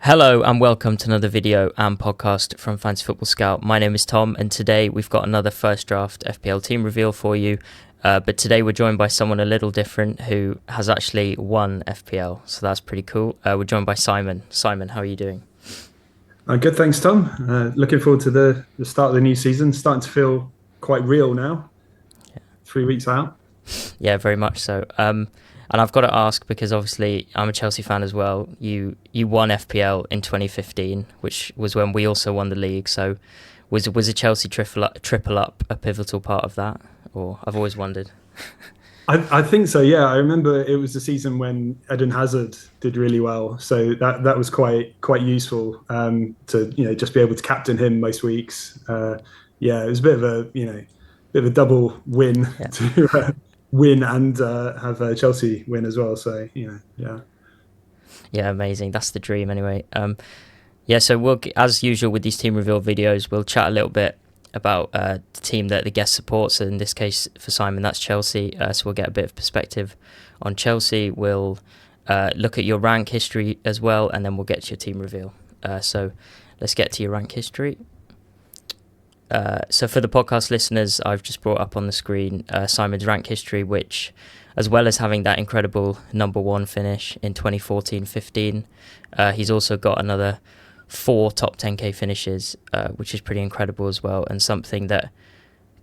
Hello and welcome to another video and podcast from Fantasy Football Scout. My name is Tom and today we've got another first draft FPL team reveal for you. But today we're joined by someone a little different who has actually won FPL, so that's pretty cool. We're joined by Simon. Simon, how are you doing? Good, thanks, Tom. Looking forward to the start of the new season. Starting to feel quite real now. 3 weeks out. Yeah, very much so. And I've got to ask, because obviously I'm a Chelsea fan as well. You won FPL in 2015, which was when we also won the league. So was a Chelsea triple up a pivotal part of that? Or I've always wondered. I think so, yeah. I remember it was the season when Eden Hazard did really well. So that was quite useful to just be able to captain him most weeks. Yeah, it was a bit of a double win to win and have Chelsea win as well. So yeah. Yeah, amazing. That's the dream, anyway. So we'll, as usual with these team reveal videos, we'll chat a little bit about the team that the guest supports. So in this case, for Simon, that's Chelsea. So we'll get a bit of perspective on Chelsea. We'll look at your rank history as well, and then we'll get to your team reveal. So let's get to your rank history. So for the podcast listeners, I've just brought up on the screen Simon's rank history, which, as well as having that incredible number one finish in 2014-15, he's also got another 4 top 10k finishes, which is pretty incredible as well, and something that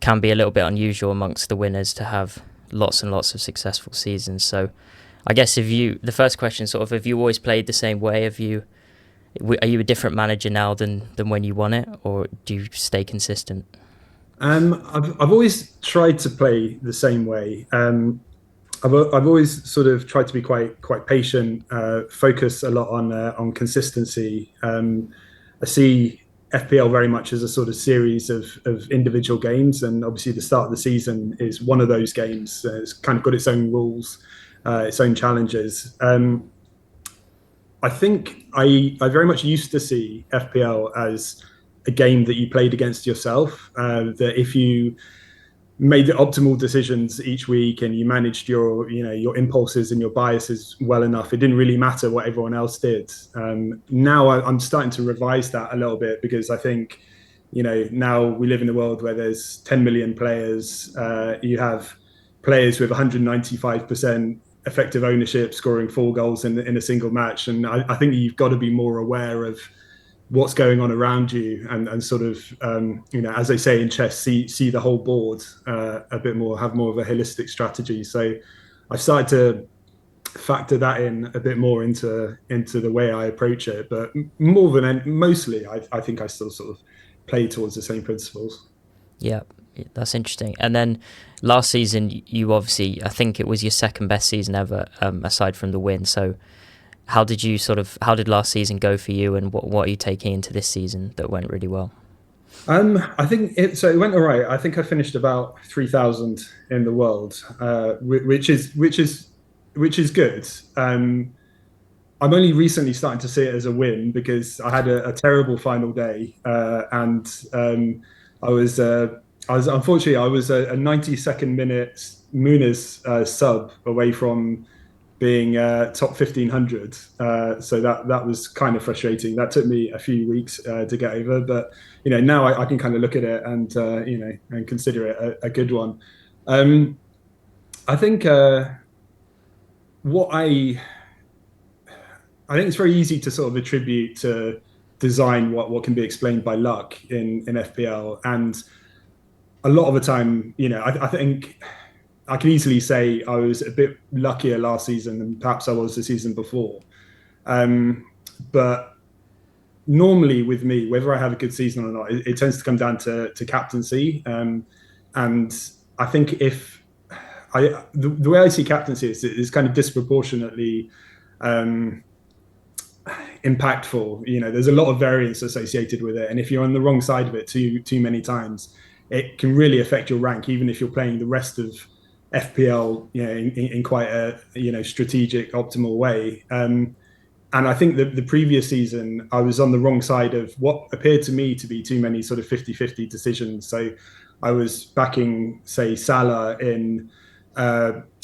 can be a little bit unusual amongst the winners to have lots and lots of successful seasons. So I guess the first question, sort of, have you always played the same way? Are you a different manager now than when you won it, or do you stay consistent? I've always tried to play the same way. I've always sort of tried to be quite patient, focus a lot on consistency. I see FPL very much as a sort of series of individual games, and obviously the start of the season is one of those games. It's kind of got its own rules, its own challenges. I think I very much used to see FPL as a game that you played against yourself, that if you made the optimal decisions each week and you managed your impulses and your biases well enough, it didn't really matter what everyone else did. Now I'm starting to revise that a little bit, because I think now we live in a world where there's 10 million players. You have players with 195% effective ownership scoring 4 goals in a single match, and I think you've got to be more aware of what's going on around you and sort of as they say in chess, see the whole board a bit more, have more of a holistic strategy. So I've started to factor that in a bit more into the way I approach it, but mostly I think I still sort of play towards the same principles. Yeah, that's interesting. And then last season, you obviously, I think it was your second best season ever, aside from the win. So how did last season go for you, and what are you taking into this season that went really well? I think it went all right. I think I finished about 3,000 in the world, which is good. I'm only recently starting to see it as a win, because I had a terrible final day, and I was unfortunately I was a 92nd minute Muniz sub away from being top 1,500. So that was kind of frustrating. That took me a few weeks to get over, but now I can kind of look at it and and consider it a good one. I think I think it's very easy to sort of attribute to design what can be explained by luck in FPL, and a lot of the time, I think I can easily say I was a bit luckier last season than perhaps I was the season before. But normally with me, whether I have a good season or not, it tends to come down to captaincy. And I think the way I see captaincy is kind of disproportionately impactful. There's a lot of variance associated with it, and if you're on the wrong side of it too many times, it can really affect your rank, even if you're playing the rest of FPL in quite a strategic, optimal way. And I think that the previous season I was on the wrong side of what appeared to me to be too many sort of 50-50 decisions. So I was backing, say, Salah in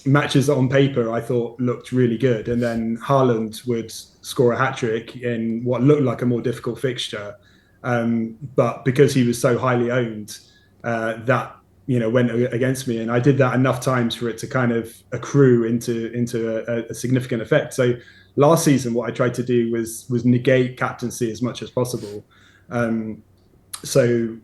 matches that on paper I thought looked really good, and then Haaland would score a hat trick in what looked like a more difficult fixture. But because he was so highly owned, that went against me, and I did that enough times for it to kind of accrue into a significant effect. So last season, what I tried to do was negate captaincy as much as possible. Um, so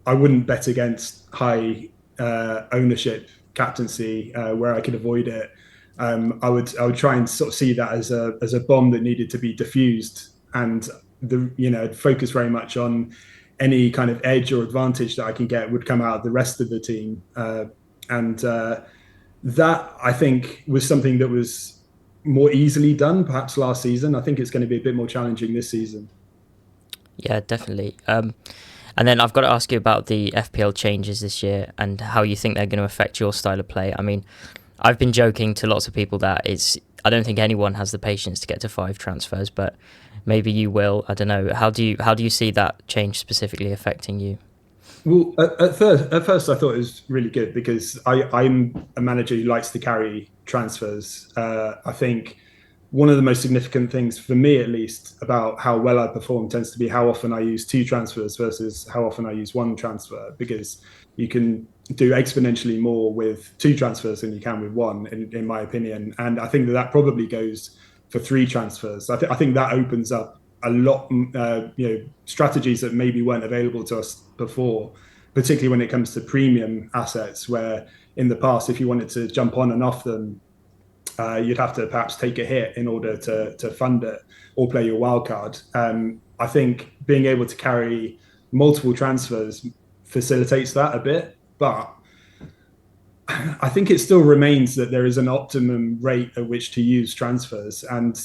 I wouldn't bet against high ownership captaincy where I could avoid it. I would try and sort of see that as a bomb that needed to be diffused, and focus very much on any kind of edge or advantage that I can get would come out of the rest of the team. And that, I think, was something that was more easily done perhaps last season. I think it's going to be a bit more challenging this season. Yeah, definitely. And then I've got to ask you about the FPL changes this year and how you think they're going to affect your style of play. I mean, I've been joking to lots of people that I don't think anyone has the patience to get to 5 transfers, but maybe you will. I don't know. How do you see that change specifically affecting you? Well, at first, I thought it was really good because I'm a manager who likes to carry transfers. I think one of the most significant things for me, at least, about how well I perform tends to be how often I use 2 transfers versus how often I use 1 transfer, because you can do exponentially more with 2 transfers than you can with one, in my opinion. And I think that probably goes for 3 transfers. I think that opens up a lot, strategies that maybe weren't available to us before, particularly when it comes to premium assets, where in the past, if you wanted to jump on and off them, you'd have to perhaps take a hit in order to fund it or play your wild card. I think being able to carry multiple transfers facilitates that a bit, but I think it still remains that there is an optimum rate at which to use transfers. And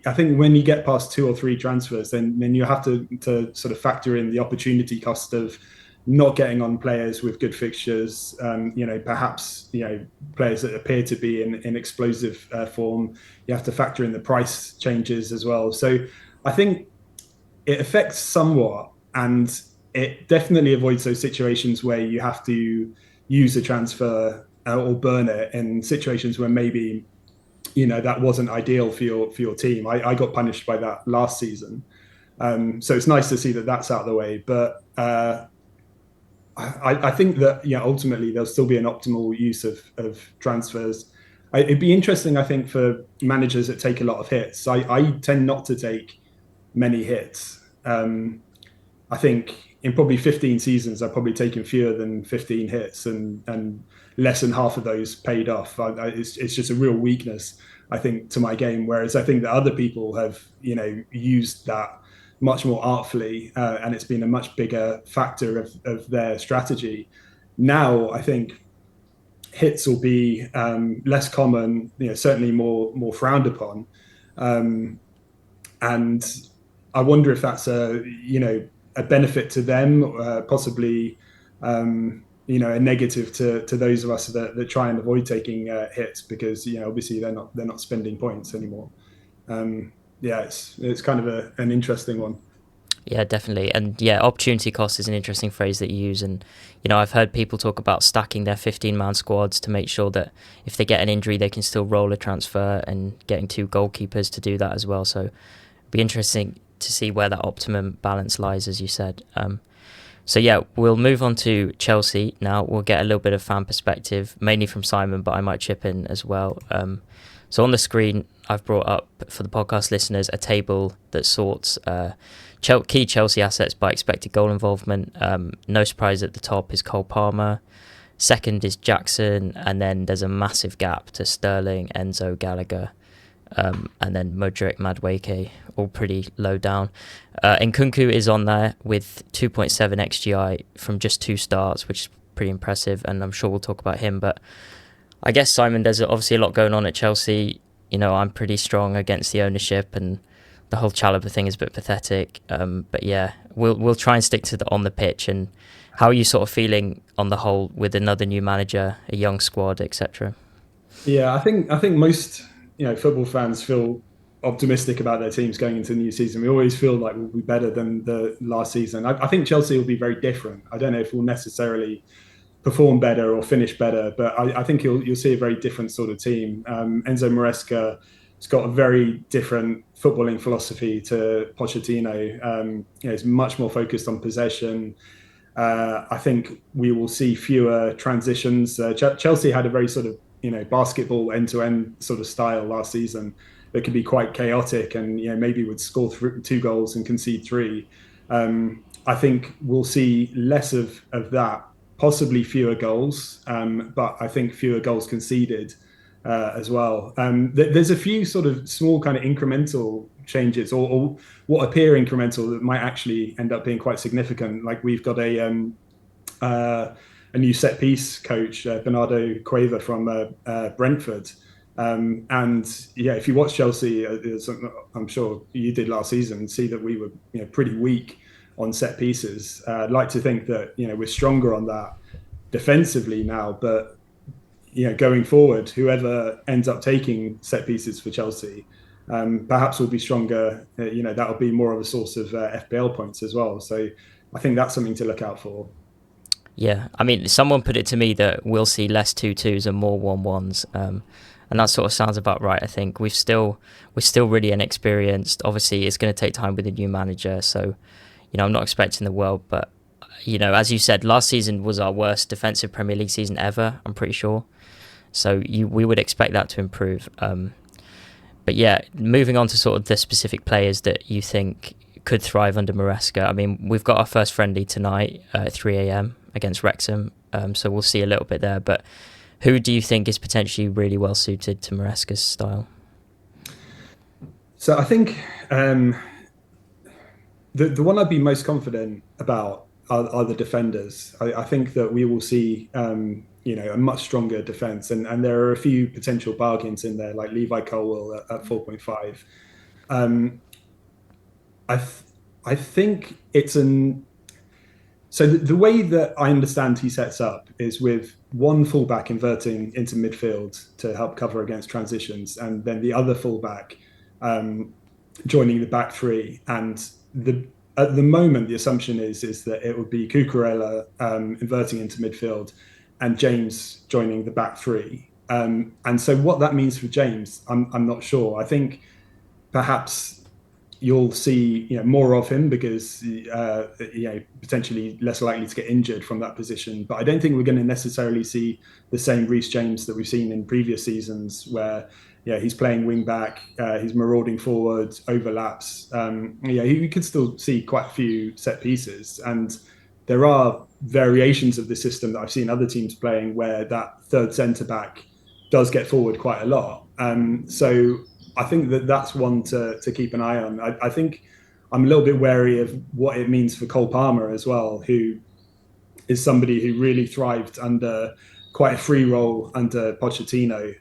I think when you get past 2 or 3 transfers, then you have to sort of factor in the opportunity cost of not getting on players with good fixtures, perhaps players that appear to be in explosive form. You have to factor in the price changes as well. So I think it affects somewhat, and it definitely avoids those situations where you have to use a transfer or burn it in situations where maybe that wasn't ideal for your team. I got punished by that last season, so it's nice to see that that's out of the way. But I think that ultimately there'll still be an optimal use of transfers. It'd be interesting, I think, for managers that take a lot of hits. I tend not to take many hits. I think in probably 15 seasons, I've probably taken fewer than 15 hits, and less than half of those paid off. It's just a real weakness, I think, to my game. Whereas I think that other people have, used that much more artfully, and it's been a much bigger factor of their strategy. Now, I think hits will be less common, certainly more frowned upon, and I wonder if that's a benefit to them, possibly a negative to those of us that try and avoid taking hits, because obviously they're not spending points anymore. Yeah, it's kind of an interesting one. Yeah, definitely. And yeah, opportunity cost is an interesting phrase that you use. And, I've heard people talk about stacking their 15-man squads to make sure that if they get an injury, they can still roll a transfer, and getting 2 goalkeepers to do that as well. So it'd be interesting to see where that optimum balance lies, as you said. So yeah, we'll move on to Chelsea now. We'll get a little bit of fan perspective, mainly from Simon, but I might chip in as well. So on the screen, I've brought up for the podcast listeners a table that sorts key Chelsea assets by expected goal involvement. No surprise at the top is Cole Palmer. Second is Jackson, and then there's a massive gap to Sterling, Enzo, Gallagher, and then Modric, Madueke, all pretty low down. Nkunku is on there with 2.7 XGI from just 2 starts, which is pretty impressive, and I'm sure we'll talk about him. But I guess, Simon, there's obviously a lot going on at Chelsea. I'm pretty strong against the ownership, and the whole Chalobah thing is a bit pathetic. But yeah, we'll try and stick to the on the pitch. And how are you sort of feeling on the whole with another new manager, a young squad, etc.? Yeah, I think most football fans feel optimistic about their teams going into the new season. We always feel like we'll be better than the last season. I think Chelsea will be very different. I don't know if we'll necessarily perform better or finish better. But I think you'll see a very different sort of team. Enzo Maresca has got a very different footballing philosophy to Pochettino. He's much more focused on possession. I think we will see fewer transitions. Chelsea had a very sort of basketball end-to-end sort of style last season that could be quite chaotic, and maybe would score 2 goals and concede 3. I think we'll see less of that, possibly fewer goals, but I think fewer goals conceded as well. There's a few sort of small kind of incremental changes, or what appear incremental, that might actually end up being quite significant. Like we've got a new set piece coach, Bernardo Cueva from Brentford. And yeah, if you watch Chelsea, I'm sure you did last season, see that we were pretty weak on set pieces. I'd like to think that we're stronger on that defensively now, but going forward, whoever ends up taking set pieces for Chelsea, perhaps will be stronger. That'll be more of a source of FPL points as well. So I think that's something to look out for. Yeah, I mean, someone put it to me that we'll see less 2-2s and more 1-1s, and that sort of sounds about right. I think we're still really inexperienced. Obviously, it's going to take time with a new manager, so I'm not expecting the world. But as you said, last season was our worst defensive Premier League season ever, I'm pretty sure. So we would expect that to improve. But yeah, moving on to sort of the specific players that you think could thrive under Maresca. I mean, we've got our first friendly tonight at 3 a.m. against Wrexham, so we'll see a little bit there. But who do you think is potentially really well suited to Maresca's style? So I think the one I'd be most confident about are the defenders. I think that we will see a much stronger defense, and there are a few potential bargains in there, like Levi Colwill at 4.5. I think it's so the way that I understand he sets up is with one fullback inverting into midfield to help cover against transitions, and then the other fullback joining the back three. And at the moment, the assumption is that it would be Cucurella inverting into midfield and James joining the back three. And so what that means for James, I'm not sure. I think perhaps you'll see more of him because potentially less likely to get injured from that position. But I don't think we're going to necessarily see the same Reece James that we've seen in previous seasons, where he's playing wing back, he's marauding forward, overlaps. You could still see quite a few set pieces, and there are variations of the system that I've seen other teams playing where that third centre back does get forward quite a lot. So I think that's one to keep an eye on. I think I'm a little bit wary of what it means for Cole Palmer as well, who is somebody who really thrived under quite a free role under Pochettino.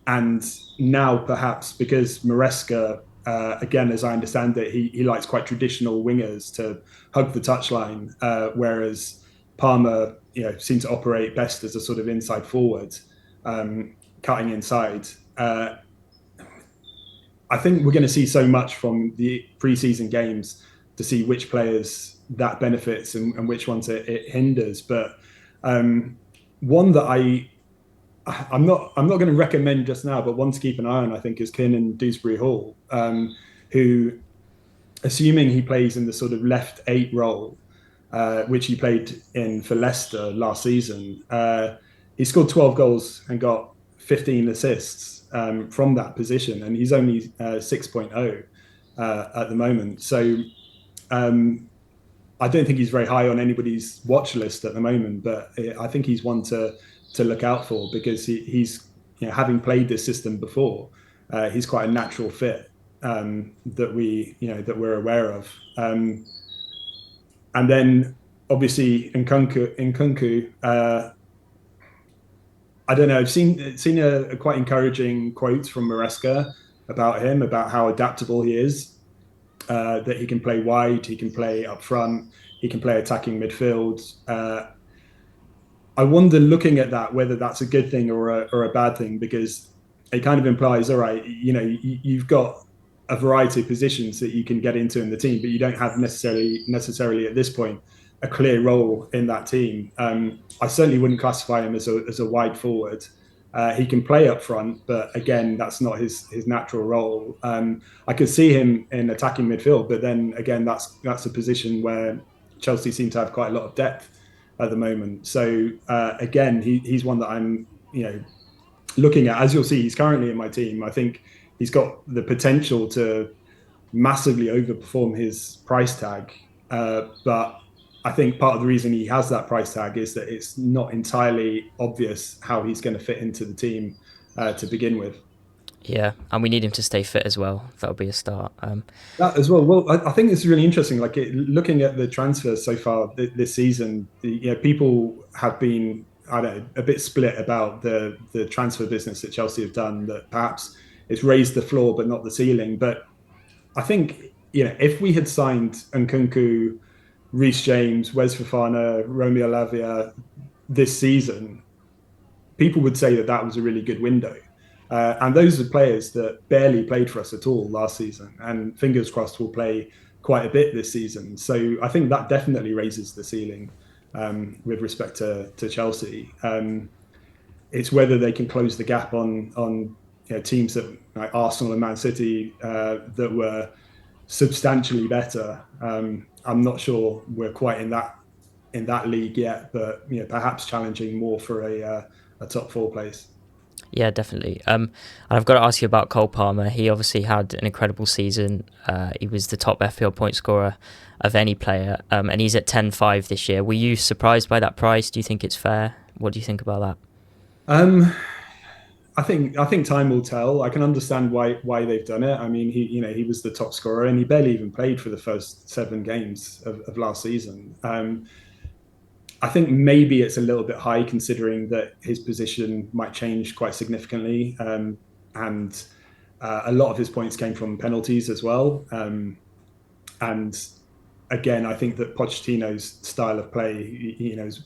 And now perhaps because Maresca, again, as I understand it, he likes quite traditional wingers to hug the touchline, whereas Palmer seems to operate best as a sort of inside forward, cutting inside. I think we're going to see so much from the pre-season games to see which players that benefits and which ones it hinders. But one that I'm not going to recommend just now, but one to keep an eye on, I think, is Kiernan Dewsbury Hall, who, assuming he plays in the sort of left 8 role, which he played in for Leicester last season, he scored 12 goals and got 15 assists from that position, and he's only 6.0 at the moment. So I don't think he's very high on anybody's watch list at the moment, but I think he's one to look out for, because he's having played this system before, he's quite a natural fit that we're aware of. And then obviously Nkunku, I don't know. I've seen a quite encouraging quote from Maresca about him, about how adaptable he is, that he can play wide, he can play up front, he can play attacking midfield. I wonder, looking at that, whether that's a good thing or a bad thing, because it kind of implies, all right, you've got a variety of positions that you can get into in the team, but you don't have necessarily at this point a clear role in that team. I certainly wouldn't classify him as a wide forward. He can play up front, but again, that's not his natural role. I could see him in attacking midfield, but then again, that's a position where Chelsea seem to have quite a lot of depth at the moment. So again, he's one that I'm looking at. As you'll see, he's currently in my team. I think he's got the potential to massively overperform his price tag, but I think part of the reason he has that price tag is that it's not entirely obvious how he's going to fit into the team to begin with. Yeah, and we need him to stay fit as well. That'll be a start. That as well. Well, I think it's really interesting. Like looking at the transfers so far this season, people have been, I don't know, a bit split about the transfer business that Chelsea have done. That perhaps it's raised the floor but not the ceiling. But I think if we had signed Nkunku, Reece James, Wes Fofana, Romeo Lavia this season, people would say that that was a really good window. And those are players that barely played for us at all last season, and fingers crossed will play quite a bit this season. So I think that definitely raises the ceiling with respect to Chelsea. It's whether they can close the gap on teams that like Arsenal and Man City that were substantially better. I'm not sure we're quite in that league yet, but perhaps challenging more for a top four place. Yeah, definitely. And I've got to ask you about Cole Palmer. He obviously had an incredible season. He was the top FPL point scorer of any player, and he's at 10.5 this year. Were you surprised by that price? Do you think it's fair? What do you think about that? I think time will tell. I can understand why they've done it. I mean, he was the top scorer and he barely even played for the first 7 games of last season. I think maybe it's a little bit high considering that his position might change quite significantly, and a lot of his points came from penalties as well. And again, I think that Pochettino's style of play, is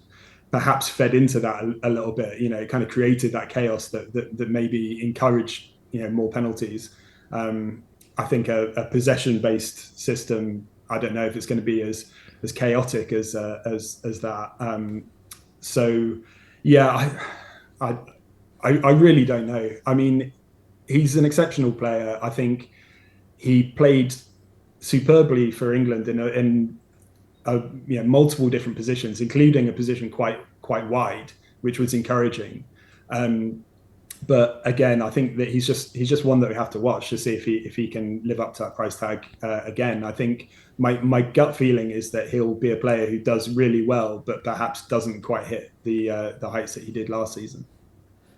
perhaps fed into that a little bit. It kind of created that chaos that maybe encouraged more penalties. I think a possession based system, I don't know if it's going to be as chaotic as that. So yeah, I really don't know. I mean, he's an exceptional player. I think he played superbly for England in multiple different positions, including a position quite wide, which was encouraging. But again, I think that he's just one that we have to watch to see if he can live up to that price tag again. I think my gut feeling is that he'll be a player who does really well, but perhaps doesn't quite hit the heights that he did last season.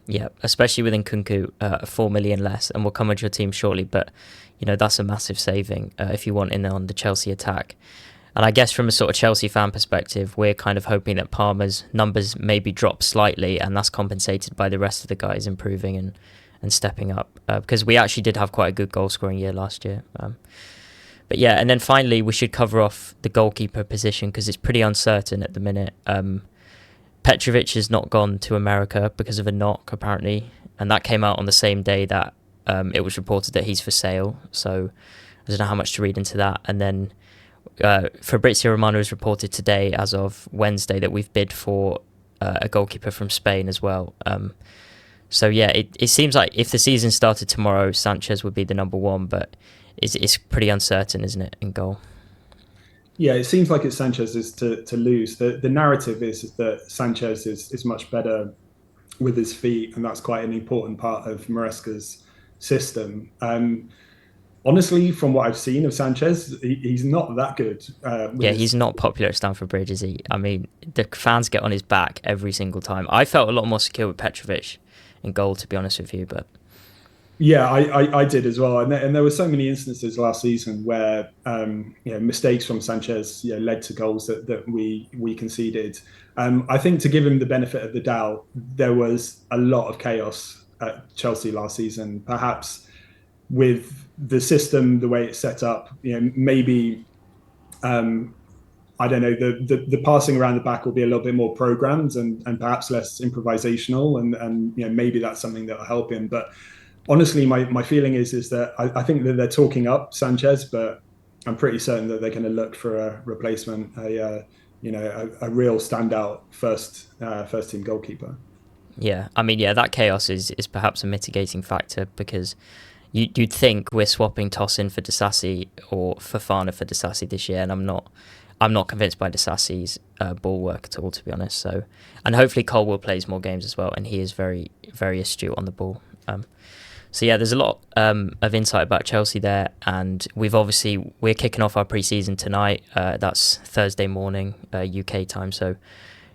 Yeah, especially with Nkunku, 4 million less, and we'll come on to your team shortly. But that's a massive saving if you want in on the Chelsea attack. And I guess from a sort of Chelsea fan perspective, we're kind of hoping that Palmer's numbers maybe drop slightly, and that's compensated by the rest of the guys improving and stepping up. Because we actually did have quite a good goal scoring year last year. But yeah, and then finally we should cover off the goalkeeper position because it's pretty uncertain at the minute. Petrovic has not gone to America because of a knock apparently, and that came out on the same day that it was reported that he's for sale. So I don't know how much to read into that. And then Fabrizio Romano has reported today, as of Wednesday, that we've bid for a goalkeeper from Spain as well. So yeah, it seems like if the season started tomorrow, Sanchez would be the number one, but it's pretty uncertain, isn't it, in goal? Yeah, it seems like it's Sanchez's to lose. The narrative is that Sanchez is much better with his feet, and that's quite an important part of Maresca's system. Honestly, from what I've seen of Sanchez, he's not that good. Yeah, he's not popular at Stamford Bridge, is he? I mean, the fans get on his back every single time. I felt a lot more secure with Petrovic in goal, to be honest with you, but yeah, I did as well, and there were so many instances last season where mistakes from Sanchez led to goals that we conceded. I think to give him the benefit of the doubt, there was a lot of chaos at Chelsea last season. Perhaps with the system, the way it's set up, maybe I don't know, the passing around the back will be a little bit more programmed and perhaps less improvisational, and maybe that's something that will help him. But honestly, my feeling is that I think that they're talking up Sanchez, but I'm pretty certain that they're going to look for a replacement, a a real standout first team goalkeeper. Yeah, I mean, yeah, that chaos is perhaps a mitigating factor, because you'd think we're swapping Tosin for Disasi or Fofana for Disasi this year, and I'm not convinced by Disasi's ball work at all, to be honest. So, and hopefully Colwell plays more games as well, and he is very, very astute on the ball. So yeah, there's a lot of insight about Chelsea there, and we're kicking off our pre-season tonight. That's Thursday morning UK time, so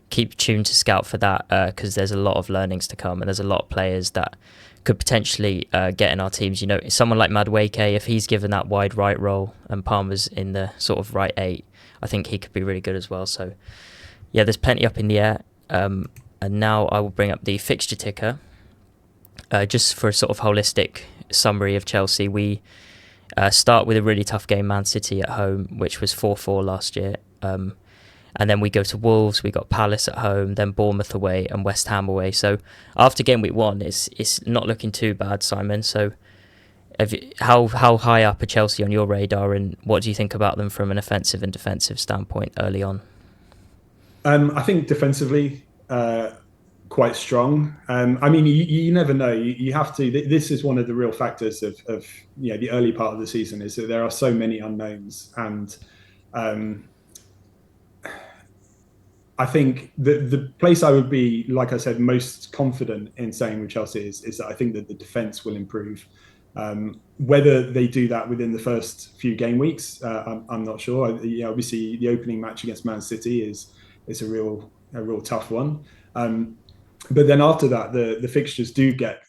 keep tuned to Scout for that, because there's a lot of learnings to come, and there's a lot of players that could potentially get in our teams. Someone like Madueke, if he's given that wide right role and Palmer's in the sort of right 8, I think he could be really good as well. So yeah, there's plenty up in the air. And now I will bring up the fixture ticker. Just for a sort of holistic summary of Chelsea, we start with a really tough game, Man City at home, which was 4-4 last year. And then we go to Wolves, we got Palace at home, then Bournemouth away and West Ham away. So after game week 1, it's not looking too bad, Simon. So how high up are Chelsea on your radar, and what do you think about them from an offensive and defensive standpoint early on? I think defensively, quite strong. I mean, you never know. You have to. This is one of the real factors of the early part of the season, is that there are so many unknowns, and I think the place I would be, like I said, most confident in saying with Chelsea is that I think that the defence will improve. Whether they do that within the first few game weeks, I'm not sure. Obviously, the opening match against Man City is a real tough one. But then after that, the fixtures do get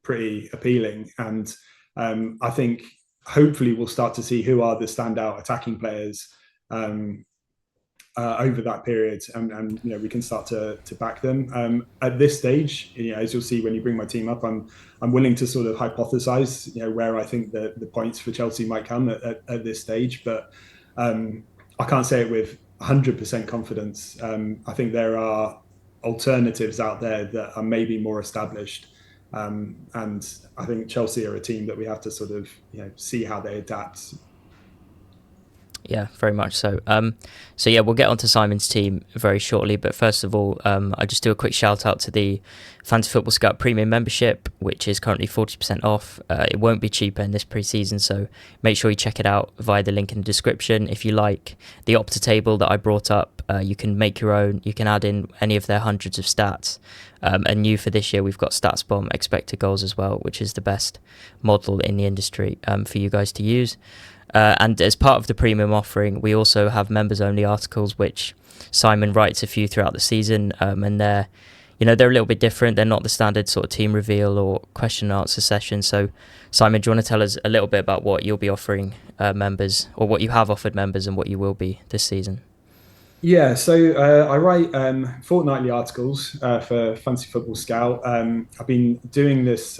pretty appealing, and I think hopefully we'll start to see who are the standout attacking players over that period, and we can start to back them. At this stage, as you'll see when you bring my team up, I'm willing to sort of hypothesize where I think the points for Chelsea might come at this stage, but I can't say it with 100% confidence. I think there are alternatives out there that are maybe more established, and I think Chelsea are a team that we have to sort of see how they adapt. Yeah, very much so. So yeah, we'll get onto Simon's team very shortly, but first of all, I just do a quick shout out to the Fantasy Football Scout Premium membership, which is currently 40% off. It won't be cheaper in this pre-season, so make sure you check it out via the link in the description. If you like the Opta table that I brought up, you can make your own. You can add in any of their hundreds of stats. And new for this year, we've got Statsbomb expected goals as well, which is the best model in the industry for you guys to use. And as part of the premium offering, we also have members-only articles, which Simon writes a few throughout the season, and they're a little bit different. They're not the standard sort of team reveal or question and answer session. So, Simon, do you want to tell us a little bit about what you'll be offering members, or what you have offered members, and what you will be this season? Yeah, so I write fortnightly articles for Fantasy Football Scout. I've been doing this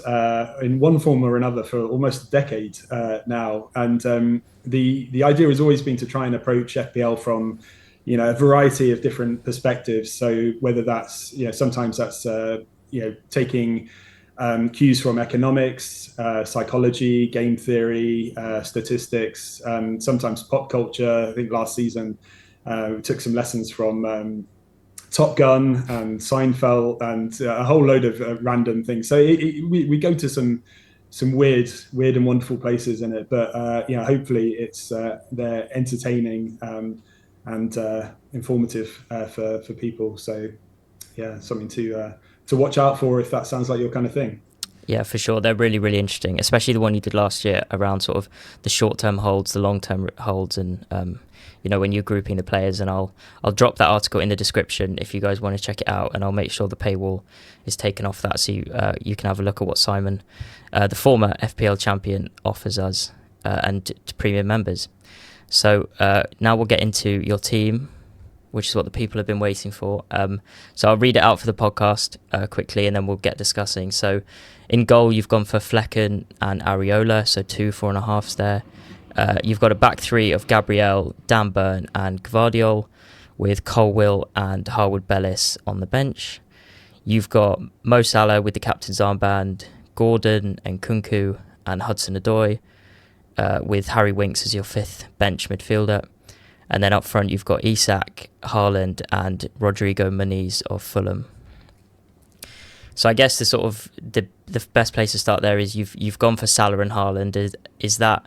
in one form or another for almost a decade now, and the idea has always been to try and approach FPL from a variety of different perspectives. So whether that's sometimes that's taking cues from economics, psychology, game theory, statistics, sometimes pop culture. I think last season we took some lessons from Top Gun and Seinfeld and a whole load of random things. So we go to some weird and wonderful places in it, but hopefully they're entertaining and informative for people. So yeah, something to watch out for if that sounds like your kind of thing. Yeah, for sure. They're really, really interesting, especially the one you did last year around sort of the short-term holds, the long-term holds, and when you're grouping the players. And I'll drop that article in the description if you guys want to check it out, and I'll make sure the paywall is taken off that, so you can have a look at what Simon, the former FPL champion, offers us and to premium members. So now we'll get into your team, which is what the people have been waiting for. So I'll read it out for the podcast quickly, and then we'll get discussing. So in goal, you've gone for Flecken and Areola, so 2 4.5s there. You've got a back three of Gabriel, Dan Burn and Gvardiol, with Colwill and Harwood Bellis on the bench. You've got Mo Salah with the captain's armband, Gordon and Kunku and Hudson-Odoi, with Harry Winks as your fifth bench midfielder. And then up front, you've got Isak, Haaland, and Rodrigo Muniz of Fulham. So I guess the best place to start there is you've gone for Salah and Haaland. Is that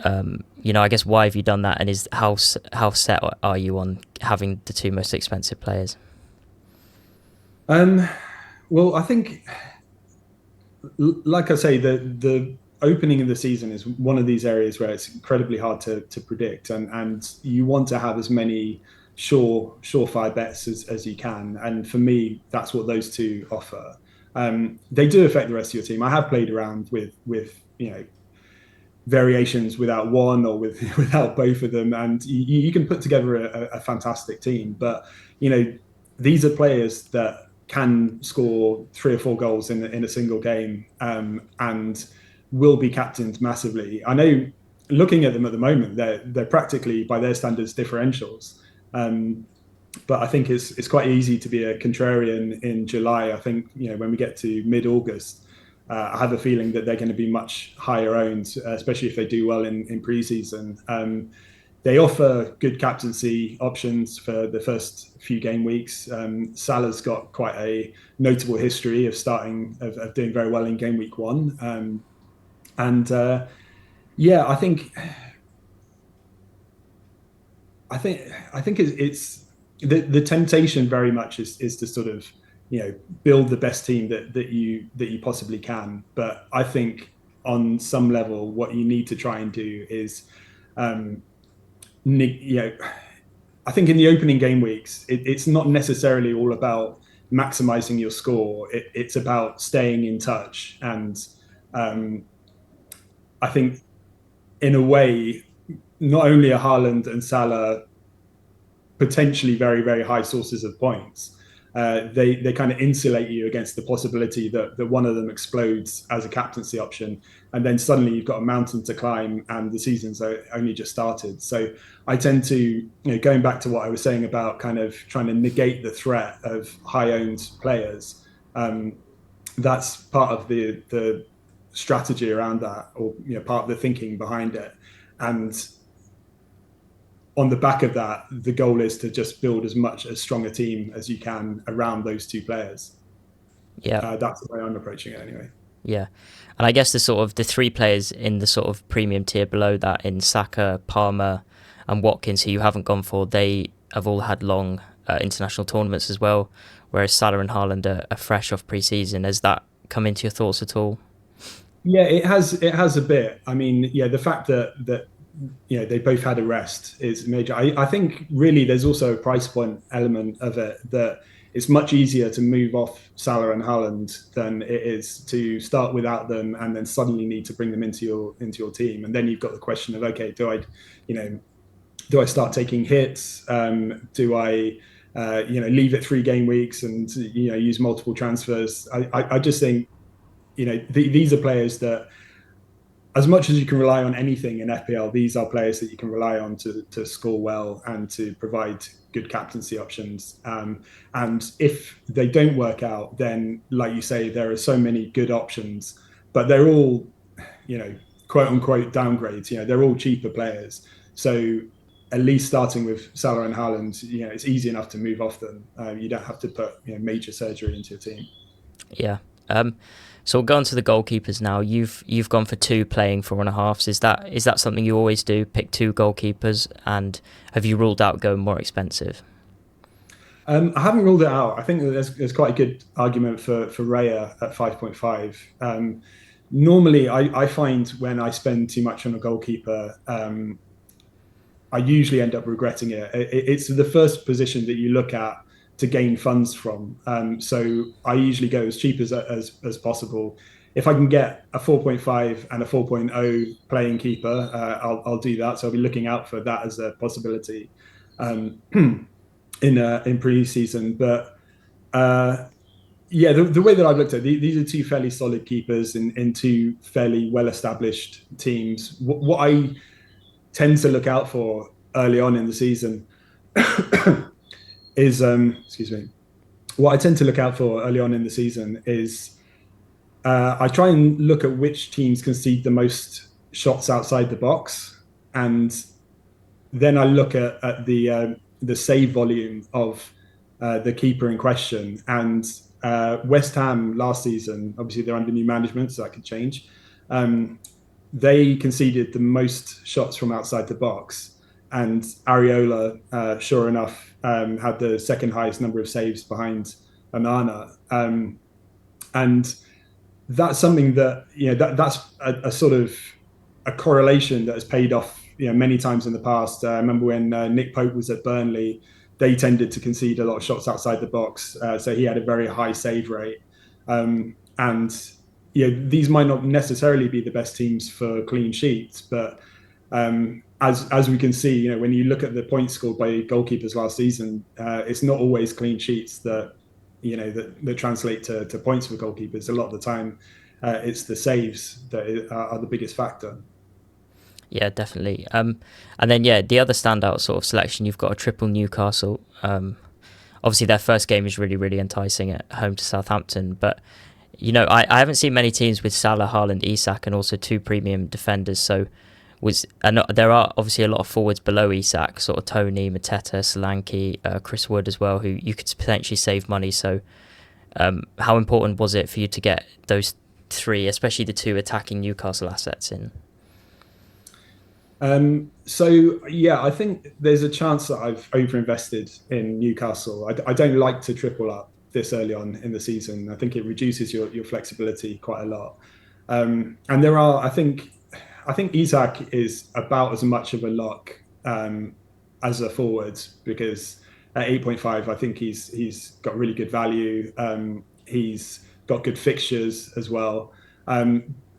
I guess why have you done that, and is how set are you on having the two most expensive players? Well, I think, like I say, the opening of the season is one of these areas where it's incredibly hard to predict, and you want to have as many surefire bets as you can. And for me, that's what those two offer. They do affect the rest of your team. I have played around with variations without one or without both of them, and you can put together a fantastic team. But these are players that can score 3 or 4 goals in a single game, and will be captained massively. I know, looking at them at the moment, they're practically, by their standards, differentials. But I think it's quite easy to be a contrarian in July. I think when we get to mid-August, I have a feeling that they're going to be much higher owned, especially if they do well in pre-season. They offer good captaincy options for the first few game weeks. Salah's got quite a notable history of doing very well in game week 1. Yeah, I think it's the temptation very much is to sort of build the best team that you possibly can. But I think on some level, what you need to try and do is, I think in the opening game weeks, it's not necessarily all about maximizing your score. It's about staying in touch, and I think in a way, not only are Haaland and Salah potentially very, very high sources of points, they kind of insulate you against the possibility that one of them explodes as a captaincy option, and then suddenly you've got a mountain to climb, and the season's only just started. So I tend to, going back to what I was saying about kind of trying to negate the threat of high-owned players, that's part of the strategy around that, or part of the thinking behind it. And on the back of that, the goal is to just build as strong a team as you can around those two players. Yeah, that's the way I'm approaching it anyway. Yeah, and I guess the 3 players in the sort of premium tier below that, in Saka, Palmer, and Watkins, who you haven't gone for, they have all had long international tournaments as well, whereas Salah and Haaland are fresh off pre-season. Has that come into your thoughts at all? Yeah, it has a bit. I mean, yeah, the fact that they both had a rest is major. I think really there's also a price point element of it, that it's much easier to move off Salah and Haaland than it is to start without them and then suddenly need to bring them into your team. And then you've got the question of, okay, do I start taking hits? Do I leave it 3 game weeks and use multiple transfers? I just think these are players that, as much as you can rely on anything in FPL, these are players that you can rely on to score well and to provide good captaincy options. And if they don't work out, then, like you say, there are so many good options, but they're all, quote unquote downgrades. They're all cheaper players. So at least starting with Salah and Haaland, it's easy enough to move off them. You don't have to put major surgery into your team. Yeah. So we'll go on to the goalkeepers now. You've gone for 2 playing 4.5s. Is that something you always do? Pick 2 goalkeepers, and have you ruled out going more expensive? I haven't ruled it out. I think that there's quite a good argument for Raya at 5.5. Normally, I find when I spend too much on a goalkeeper, I usually end up regretting it. It's the first position that you look at to gain funds from. So I usually go as cheap as possible. If I can get a 4.5 and a 4.0 playing keeper, I'll do that. So I'll be looking out for that as a possibility in pre-season. But yeah, the way that I've looked at it, these are 2 fairly solid keepers in 2 fairly well-established teams. What I tend to look out for early on in the season is, excuse me, what I tend to look out for early on in the season is, I try and look at which teams concede the most shots outside the box, and then I look at the save volume of the keeper in question, and West Ham last season, obviously they're under new management, so that could change. They conceded the most shots from outside the box, and Areola, sure enough, had the second highest number of saves behind Onana. And that's something that that's a sort of a correlation that has paid off many times in the past. I remember when Nick Pope was at Burnley, they tended to concede a lot of shots outside the box, so he had a very high save rate. And these might not necessarily be the best teams for clean sheets, but as we can see, when you look at the points scored by goalkeepers last season, it's not always clean sheets that that translate to points for goalkeepers. A lot of the time, it's the saves that are the biggest factor. Yeah, definitely. And then the other standout sort of selection, you've got a triple Newcastle. Obviously, their first game is really, really enticing at home to Southampton. But I haven't seen many teams with Salah, Haaland, Isak, and also two premium defenders. So there are obviously a lot of forwards below Isak, sort of Tony, Mateta, Solanke, Chris Wood as well, who you could potentially save money. So how important was it for you to get those three, especially the two attacking Newcastle assets in? I think there's a chance that I've overinvested in Newcastle. I don't like to triple up this early on in the season. I think it reduces your flexibility quite a lot. And there are, I think Isak is about as much of a lock as a forward, because at 8.5, I think he's got really good value. He's got good fixtures as well.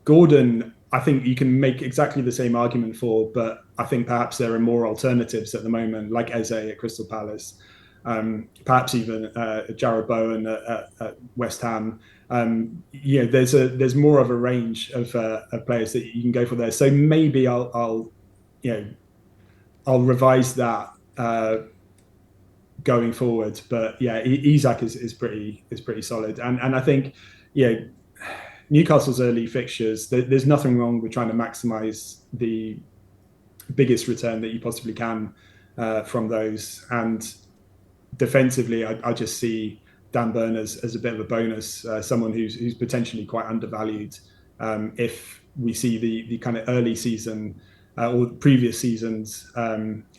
Gordon, I think you can make exactly the same argument for, but I think perhaps there are more alternatives at the moment, like Eze at Crystal Palace, perhaps even Jarrod Bowen at West Ham. There's more of a range of players that you can go for there. So maybe I'll revise that going forward. But Isak is pretty solid, and I think Newcastle's early fixtures, there's nothing wrong with trying to maximize the biggest return that you possibly can from those. And defensively, I just see Dan Burn as a bit of a bonus, someone who's potentially quite undervalued. If we see the kind of early season or previous seasons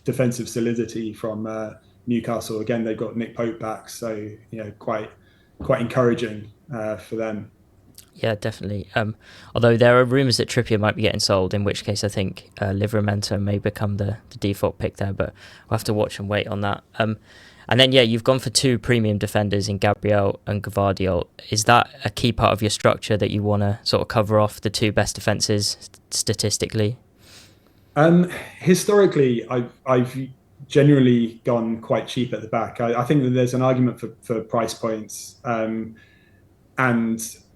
defensive solidity from Newcastle, again they've got Nick Pope back, so quite encouraging for them. Yeah, definitely. Although there are rumours that Trippier might be getting sold, in which case I think Livramento may become the default pick there, but we'll have to watch and wait on that. And then, you've gone for two premium defenders in Gabriel and Gvardiol. Is that a key part of your structure that you want to sort of cover off the two best defences statistically? Historically, I've generally gone quite cheap at the back. I think that there's an argument for price points, and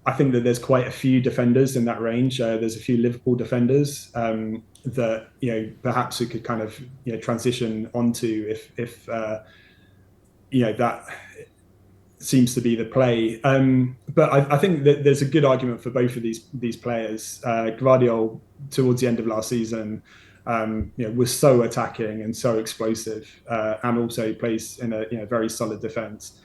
I think that there's quite a few defenders in that range. There's a few Liverpool defenders that perhaps we could kind of transition onto if that seems to be the play. But I think that there's a good argument for both of these players. Gvardiol, towards the end of last season, was so attacking and so explosive, and also plays in a very solid defense.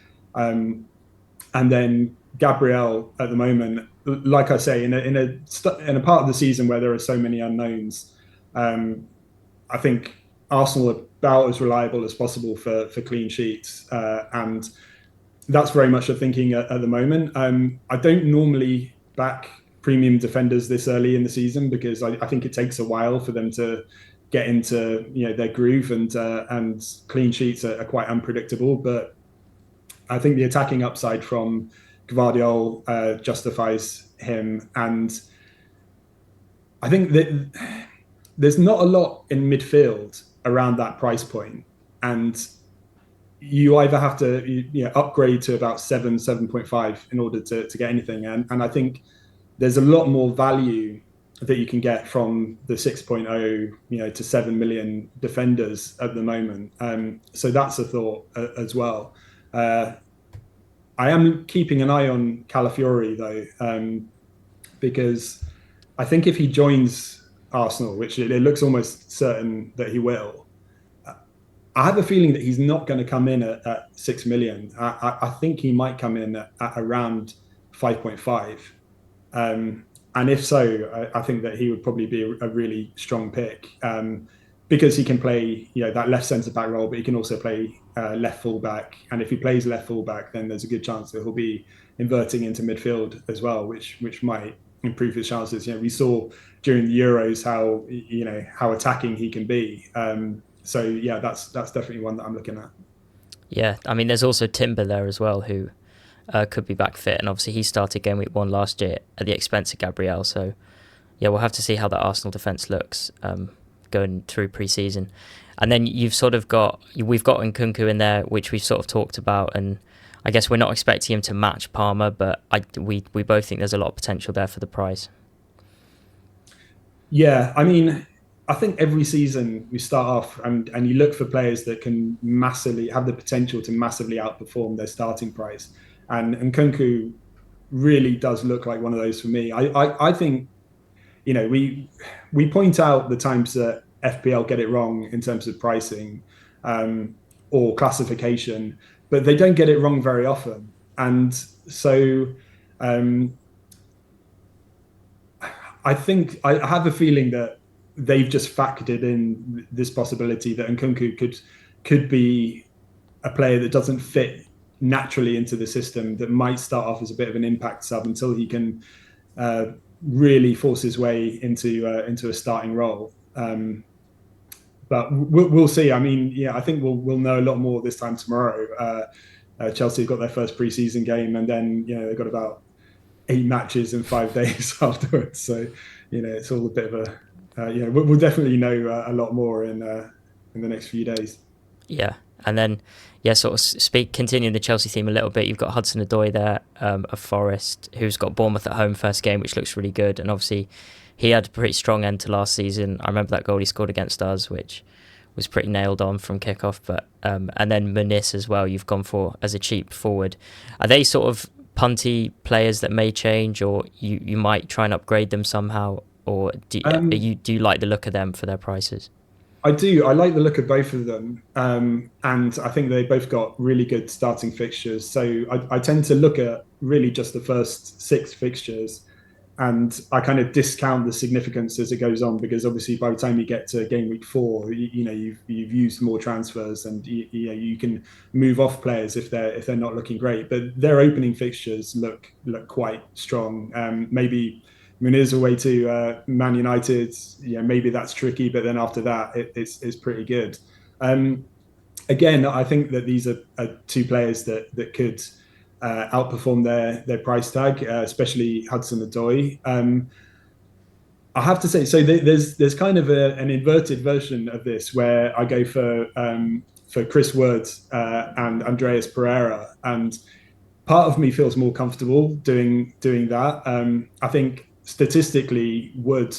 And then Gabriel at the moment, like I say, in a part of the season where there are so many unknowns, I think Arsenal are about as reliable as possible for clean sheets, and that's very much a thinking at the moment. I don't normally back premium defenders this early in the season because I think it takes a while for them to get into their groove, and clean sheets are quite unpredictable. But I think the attacking upside from Gvardiol justifies him, and I think that there's not a lot in midfield around that price point, and you either have to upgrade to about 7.5 in order to get anything, and I think there's a lot more value that you can get from the 6.0 to 7 million defenders at the moment. So that's a thought as well. I am keeping an eye on Calafiori though, because I think if he joins Arsenal, which it looks almost certain that he will, I have a feeling that he's not going to come in at 6 million. I think he might come in at around 5.5. And if so, I think that he would probably be a really strong pick, because he can play, that left centre back role, but he can also play left full back. And if he plays left full back, then there's a good chance that he'll be inverting into midfield as well, which might improve his chances. We saw during the Euros how attacking he can be. So yeah, that's definitely one that I'm looking at. Yeah, I mean, there's also Timber there as well, who could be back fit, and obviously he started game week 1 last year at the expense of Gabriel. So yeah, we'll have to see how that Arsenal defence looks going through pre-season. And then we've got Nkunku in there, which we've sort of talked about, and I guess we're not expecting him to match Palmer, but we both think there's a lot of potential there for the price. Yeah, I mean, I think every season we start off and you look for players that can massively have the potential to massively outperform their starting price. And Nkunku really does look like one of those for me. I think, we point out the times that FPL get it wrong in terms of pricing, or classification, but they don't get it wrong very often. And so, I think I have a feeling that they've just factored in this possibility that Nkunku could be a player that doesn't fit naturally into the system, that might start off as a bit of an impact sub until he can really force his way into a starting role. But we'll see. I mean, yeah, I think we'll know a lot more this time tomorrow. Chelsea have got their first pre-season game, and then they've got about 8 matches in 5 days afterwards. So it's all a bit of a we'll definitely know a lot more in the next few days. Yeah, and then sort of continuing the Chelsea theme a little bit. You've got Hudson-Odoi there of Forest, who's got Bournemouth at home first game, which looks really good, and obviously he had a pretty strong end to last season. I remember that goal he scored against us, which was pretty nailed on from kickoff. But and then Muniz as well, you've gone for as a cheap forward. Are they sort of punty players that may change, or you might try and upgrade them somehow, or do you like the look of them for their prices? I do. I like the look of both of them, and I think they both got really good starting fixtures. So I tend to look at really just the first 6 fixtures, and I kind of discount the significance as it goes on, because obviously by the time you get to game week 4, you've used more transfers, and you can move off players if they're not looking great. But their opening fixtures look quite strong. Maybe Muniz away to Man United, maybe that's tricky, but then after that, it's pretty good. Again, I think that these are 2 players that could outperform their price tag, especially Hudson-Odoi. I have to say, so there's kind of an inverted version of this where I go for Chris Wood and Andreas Pereira, and part of me feels more comfortable doing that. I think statistically, Wood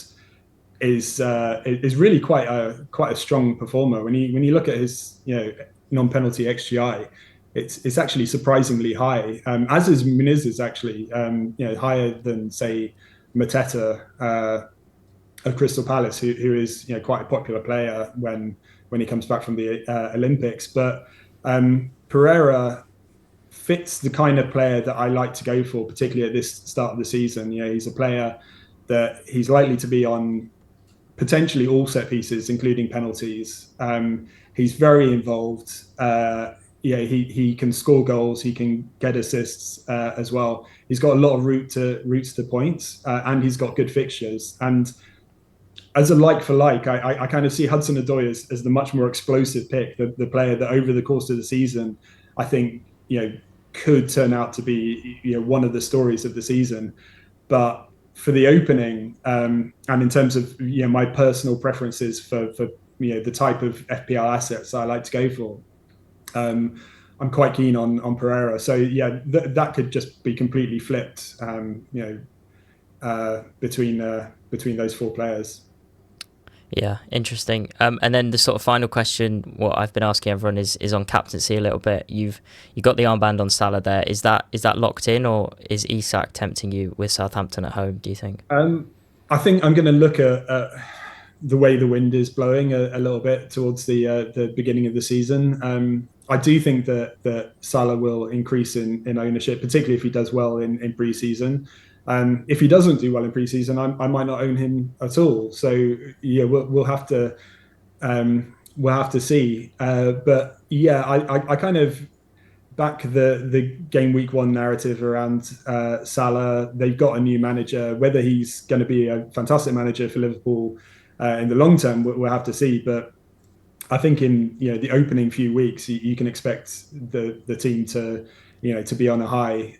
is really quite a strong performer. When you look at his non-penalty XGI, it's actually surprisingly high. As is Muniz's actually, higher than say Mateta of Crystal Palace, who is quite a popular player when he comes back from the Olympics. But Pereira fits the kind of player that I like to go for, particularly at this start of the season. He's a player that he's likely to be on potentially all set pieces, including penalties. He's very involved. He can score goals. He can get assists as well. He's got a lot of routes to points, and he's got good fixtures. And as a like for like, I kind of see Hudson-Odoi as the much more explosive pick, the player that over the course of the season, I think could turn out to be one of the stories of the season. But for the opening, and in terms of my personal preferences for the type of FPL assets I like to go for, I'm quite keen on Pereira. So yeah, that could just be completely flipped, between those 4 players. Yeah, interesting. And then the sort of final question, what I've been asking everyone is on captaincy a little bit. You got the armband on Salah there. Is that locked in, or is Isak tempting you with Southampton at home, do you think? I think I'm going to look at the way the wind is blowing a little bit towards the beginning of the season. I do think that Salah will increase in ownership, particularly if he does well in pre-season. If he doesn't do well in pre-season, I might not own him at all. So yeah, we'll have to see. But yeah, I kind of back the game week one narrative around Salah. They've got a new manager. Whether he's going to be a fantastic manager for Liverpool in the long term, we'll have to see. But I think in the opening few weeks, you can expect the team to to be on a high.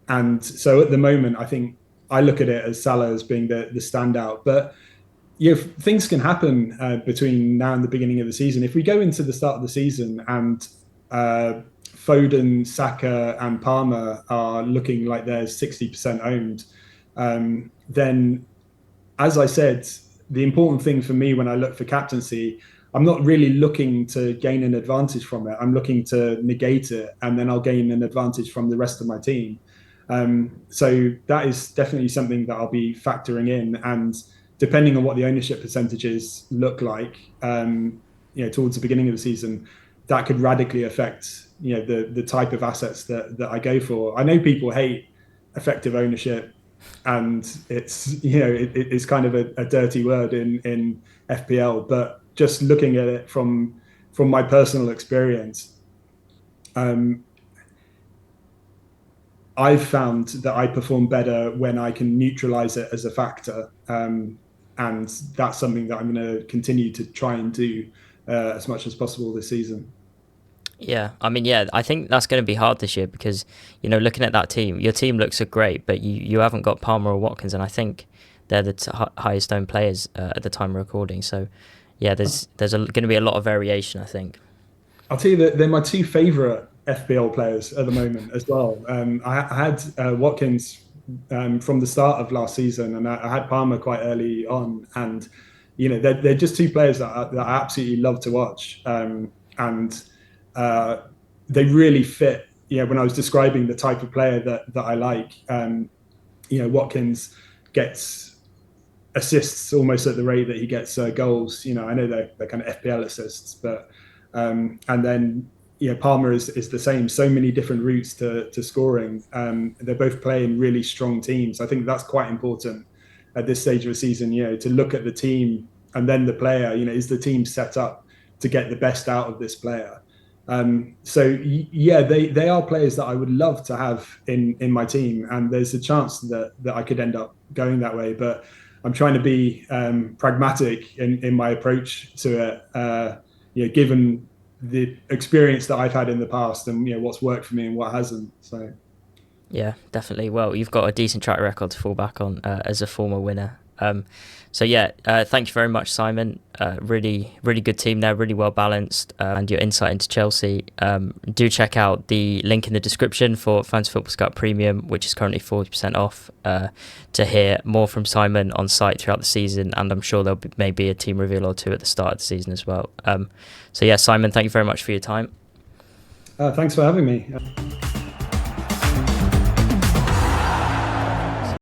And so at the moment, I think I look at it as Salah as being the standout. But things can happen between now and the beginning of the season. If we go into the start of the season and Foden, Saka, and Palmer are looking like they're 60% owned, then, as I said, the important thing for me when I look for captaincy, I'm not really looking to gain an advantage from it. I'm looking to negate it, and then I'll gain an advantage from the rest of my team. So that is definitely something that I'll be factoring in. And depending on what the ownership percentages look like, towards the beginning of the season, that could radically affect the type of assets that I go for. I know people hate effective ownership, and it's it's kind of a dirty word in FPL, but just looking at it from my personal experience, I've found that I perform better when I can neutralize it as a factor, and that's something that I'm going to continue to try and do as much as possible this season. Yeah, I mean, yeah, I think that's going to be hard this year because, looking at that team, your team looks great, but you haven't got Palmer or Watkins, and I think they're the highest owned players at the time of recording. So, yeah, there's going to be a lot of variation, I think. I'll tell you that they're my two favourite FPL players at the moment as well. I had Watkins from the start of last season, and I had Palmer quite early on, and they're just two players that I absolutely love to watch, and they really fit. When I was describing the type of player that I like, Watkins gets assists almost at the rate that he gets goals. I know they're kind of FPL assists, but and then Palmer is the same. So many different routes to scoring. They're both playing really strong teams. I think that's quite important at this stage of the season. To look at the team and then the player. Is the team set up to get the best out of this player? So yeah, they are players that I would love to have in my team, and there's a chance that I could end up going that way. But I'm trying to be pragmatic in my approach to it, given the experience that I've had in the past and what's worked for me and what hasn't. So yeah, definitely. Well, you've got a decent track record to fall back on as a former winner. So yeah, thank you very much, Simon. Really, really good team there, really well balanced, and your insight into Chelsea. Do check out the link in the description for FFScout Premium, which is currently 40% off, to hear more from Simon on site throughout the season, and I'm sure there'll be maybe a team reveal or two at the start of the season as well. So yeah, Simon, thank you very much for your time. Thanks for having me.